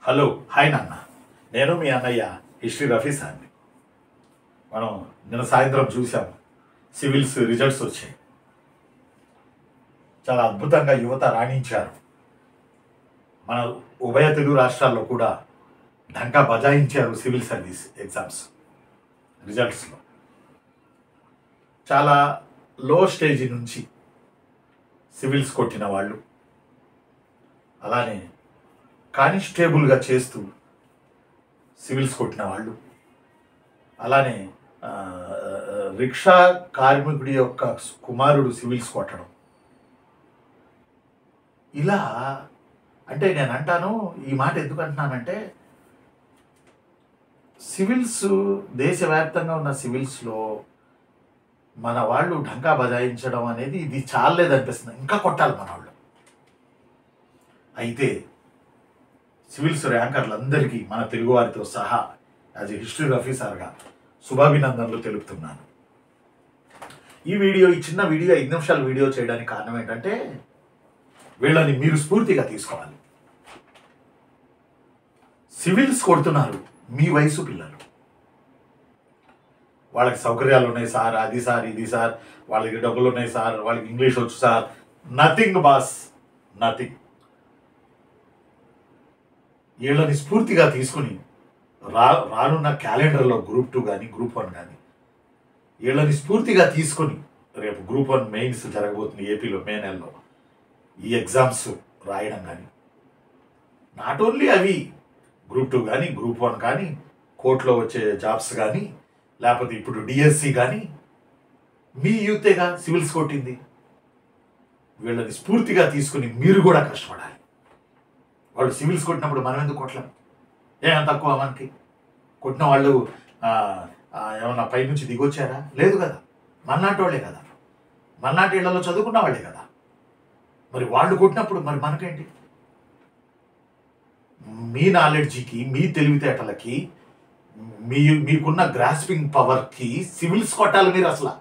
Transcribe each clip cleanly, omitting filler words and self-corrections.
Hello hi నాన్న. నేను మీ అన్నయ్య హిస్టరీ రఫీ సార్ని. మనం నిన్న సాయంత్రం చూసాం, సివిల్స్ రిజల్ట్స్ వచ్చాయి. చాలా అద్భుతంగా యువత రాణించారు. మన ఉభయ తెలుగు రాష్ట్రాల్లో కూడా ఢంకా బజాయించారు సివిల్ సర్వీస్ ఎగ్జామ్స్ రిజల్ట్స్లో. చాలా లో స్టేజ్ నుంచి సివిల్స్ కొట్టిన వాళ్ళు, అలానే కానిస్టేబుల్గా చేస్తూ సివిల్స్ కొట్టిన వాళ్ళు, అలానే రిక్షా కార్మికుడి యొక్క కుమారుడు సివిల్స్ కొట్టడం, ఇలా అంటే నేను అంటాను, ఈ మాట ఎందుకు అంటున్నానంటే, సివిల్స్ దేశవ్యాప్తంగా ఉన్న సివిల్స్లో మన వాళ్ళు ఢంకా బజాయించడం అనేది ఇది చాలేదనిపిస్తుంది. ఇంకా కొట్టాలి మన వాళ్ళు. అయితే సివిల్స్ ర్యాంకర్లందరికీ మన తెలుగువారితో సహా యాజ్ ఏ హిస్టరీ రఫీ సార్గా శుభాభినందనలు తెలుపుతున్నాను. ఈ చిన్న వీడియో 5 నిమిషాల వీడియో చేయడానికి కారణం ఏంటంటే, వీళ్ళని మీరు స్ఫూర్తిగా తీసుకోవాలి. సివిల్స్ కొడుతున్నారు మీ వయసు పిల్లలు. వాళ్ళకి సౌకర్యాలు ఉన్నాయి సార్, అది సార్, ఇది సార్, వాళ్ళకి డబ్బులు ఉన్నాయి సార్, వాళ్ళకి ఇంగ్లీష్ వచ్చు సార్. Nothing boss, nothing. వీళ్ళని స్ఫూర్తిగా తీసుకుని రానున్న క్యాలెండర్లో గ్రూప్ 2 కానీ గ్రూప్ 1 కానీ వీళ్ళని స్ఫూర్తిగా తీసుకొని రేపు గ్రూప్ 1 మెయిన్స్ జరగబోతుంది ఏపీలో మే నెలలో. ఈ ఎగ్జామ్స్ రాయడం కానీ, నాట్ ఓన్లీ అవి, గ్రూప్ 2 కానీ గ్రూప్ 1 కానీ, కోర్టులో వచ్చే జాబ్స్ కానీ, లేకపోతే ఇప్పుడు డిఎస్సి కానీ, మీ యూతేగా సివిల్స్ కొట్టింది. వీళ్ళని స్ఫూర్తిగా తీసుకుని మీరు కూడా కష్టపడాలి. వాళ్ళు సివిల్స్ కొట్టినప్పుడు మనం ఎందుకు కొట్టలేం? ఏమైనా తక్కువ మనకి? కొట్టిన వాళ్ళు ఏమన్నా పైనుంచి దిగొచ్చారా? లేదు కదా. మన్నాటి వాళ్ళే కదా, మన్నాటి ఇళ్లలో చదువుకున్న వాళ్ళే కదా. మరి వాళ్ళు కొట్టినప్పుడు మరి మనకేంటి? మీ నాలెడ్జికి, మీ తెలివితేటలకి, మీకున్న గ్రాస్పింగ్ పవర్కి సివిల్స్ కొట్టాలి మీరు. అసలు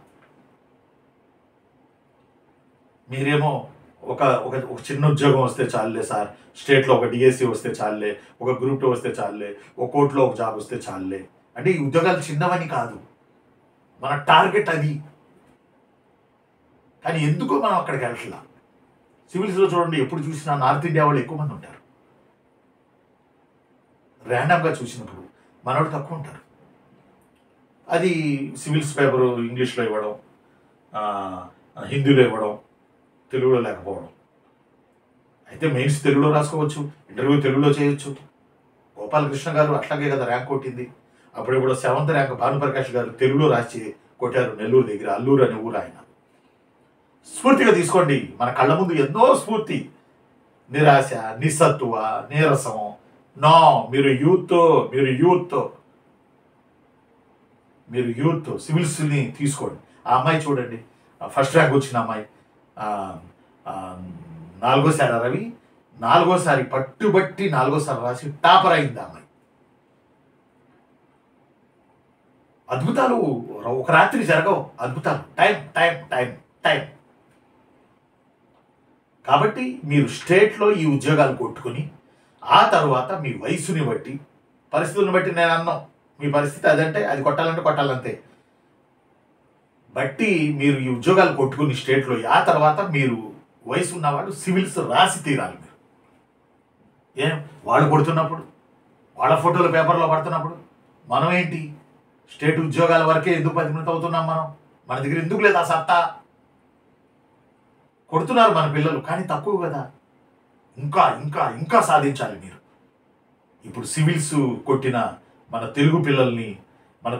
మీరేమో ఒక చిన్న ఉద్యోగం వస్తే చాలులే సార్, స్టేట్లో ఒక డిఎస్సి వస్తే చాలులే, ఒక గ్రూప్ 2 వస్తే చాలులే, ఒక కోర్టులో ఒక జాబ్ వస్తే చాలులే. అంటే ఈ ఉద్యోగాలు చిన్నవని కాదు, మన టార్గెట్ అది. కానీ ఎందుకో మనం అక్కడికి వెళ్ళట్లా. సివిల్స్లో చూడండి, ఎప్పుడు చూసినా నార్త్ ఇండియా వాళ్ళు ఎక్కువ మంది ఉంటారు. ర్యాండమ్గా చూసినప్పుడు మనవాళ్ళు తక్కువ ఉంటారు. అది సివిల్స్ పేపరు ఇంగ్లీష్లో ఇవ్వడం, హిందీలో ఇవ్వడం, తెలుగులో లేకపోవడం. అయితే మెయిన్స్ తెలుగులో రాసుకోవచ్చు, ఇంటర్వ్యూ తెలుగులో చేయొచ్చు. గోపాలకృష్ణ గారు అట్లాగే కదా ర్యాంక్ కొట్టింది. అప్పుడెప్పుడు 7th ర్యాంక్ భానుప్రకాష్ గారు తెలుగులో రాసి కొట్టారు, నెల్లూరు దగ్గర, అల్లూరు అనే ఊరు ఆయన. స్ఫూర్తిగా తీసుకోండి. మన కళ్ళ ముందు ఎన్నో స్ఫూర్తి. నిరాశ, నిస్సత్తువ, నీరసం. నో, మీరు యూత్ సివిల్స్ని తీసుకోండి. ఆ అమ్మాయి చూడండి, ఫస్ట్ ర్యాంక్ వచ్చిన అమ్మాయి, 4వ రవి, 4వ పట్టుబట్టి 4వ రాసి టాపర్ అయింది అమ్మాయి. అద్భుతాలు ఒక రాత్రి జరగవు, అద్భుతాలు టైం టైం టైం టైం. కాబట్టి మీరు స్టేట్లో ఈ ఉద్యోగాలు కొట్టుకుని, ఆ తర్వాత మీ వయసుని బట్టి, పరిస్థితులను బట్టి, నేను అన్నాం మీ పరిస్థితి అదంటే అది కొట్టాలంటే కొట్టాలంతే బట్టి మీరు ఈ ఉద్యోగాలు కొట్టుకుని స్టేట్లో, ఆ తర్వాత మీరు వయసు ఉన్నవాళ్ళు సివిల్స్ రాసి తీరాలి. మీరు వాళ్ళు కొడుతున్నప్పుడు, వాళ్ళ ఫోటోలు పేపర్లో పడుతున్నప్పుడు మనం ఏంటి స్టేట్ ఉద్యోగాల వరకే ఎందుకు పరిమితం అవుతున్నాం? మన దగ్గర ఎందుకు లేదా సత్తా? కొడుతున్నారు మన పిల్లలు, కానీ తక్కువ కదా. ఇంకా ఇంకా ఇంకా సాధించాలి మీరు. ఇప్పుడు సివిల్స్ కొట్టిన మన తెలుగు పిల్లల్ని, మన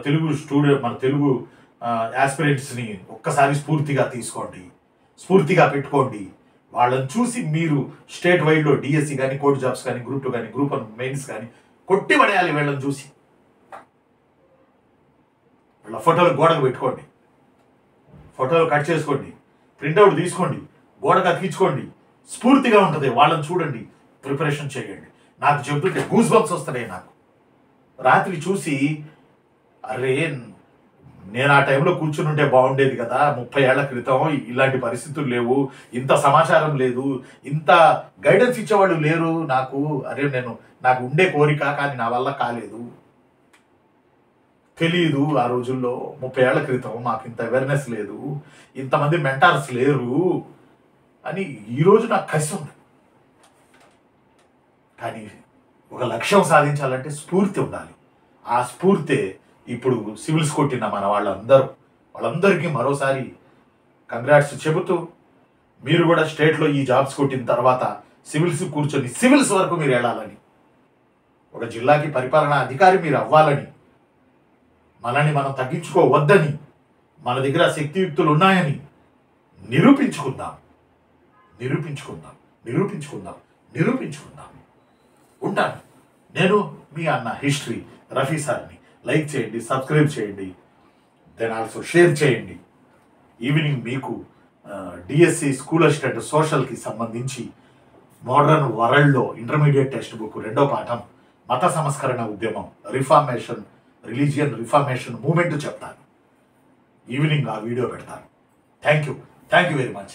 తెలుగు యాస్పిరెంట్స్ని ఒక్కసారి స్ఫూర్తిగా తీసుకోండి, స్ఫూర్తిగా పెట్టుకోండి. వాళ్ళని చూసి మీరు స్టేట్ వైడ్లో డిఎస్సి కానీ, కోర్టు జాబ్స్ కానీ, గ్రూప్ 2 కానీ, గ్రూప్ 1 మెయిన్స్ కానీ కొట్టి పడేయాలి. వీళ్ళని చూసి వీళ్ళ ఫోటోలు గోడకు పెట్టుకోండి, ఫోటోలు కట్ చేసుకోండి, ప్రింట్అవుట్ తీసుకోండి, గోడకు అతికించుకోండి. స్ఫూర్తిగా ఉంటుంది. వాళ్ళని చూడండి, ప్రిపరేషన్ చేయండి. నాకు చెబుతుంటే గూస్ బంప్స్ వస్తున్నాయి నాకు. రాత్రి చూసి, అరే నేను ఆ టైంలో కూర్చుని ఉంటే బాగుండేది కదా, 30 ఏళ్ల క్రితం ఇలాంటి పరిస్థితులు లేవు, ఇంత సమాచారం లేదు, ఇంత గైడెన్స్ ఇచ్చేవాళ్ళు లేరు నాకు. అరే నాకు ఉండే కోరిక, కానీ నా వల్ల కాలేదు, తెలియదు ఆ రోజుల్లో, 30 ఏళ్ల క్రితం మాకు ఇంత అవేర్నెస్ లేదు, ఇంతమంది మెంటార్స్ లేరు అని ఈరోజు నాకు కసి ఉంది. కానీ ఒక లక్ష్యం సాధించాలంటే స్ఫూర్తి ఉండాలి. ఆ స్ఫూర్తే ఇప్పుడు సివిల్స్ కొట్టిన మన వాళ్ళందరికీ మరోసారి కంగ్రాట్స్ చెబుతూ, మీరు కూడా స్టేట్లో ఈ జాబ్స్ కొట్టిన తర్వాత సివిల్స్ కూర్చొని సివిల్స్ వరకు మీరు వెళ్ళాలని, ఒక జిల్లాకి పరిపాలనా అధికారి మీరు అవ్వాలని, మనల్ని మనం తగ్గించుకోవద్దని, మన దగ్గర శక్తియుక్తులు ఉన్నాయని నిరూపించుకుందాం. ఉంటాను. నేను మీ అన్న హిస్టరీ రఫీ సార్ని. లైక్ చేయండి, సబ్స్క్రైబ్ చేయండి, దెన్ ఆల్సో షేర్ చేయండి. ఈవినింగ్ మీకు డిఎస్సి స్కూల్ అసిస్టెంట్ సోషల్కి సంబంధించి మోడర్న్ వరల్డ్లో ఇంటర్మీడియట్ టెక్స్ట్ బుక్ 2వ పాఠం మత సంస్కరణ ఉద్యమం, రిలీజియన్ రిఫార్మేషన్ మూమెంట్ చెప్తాను. ఈవినింగ్ ఆ వీడియో పెడతాను. Thank you very much.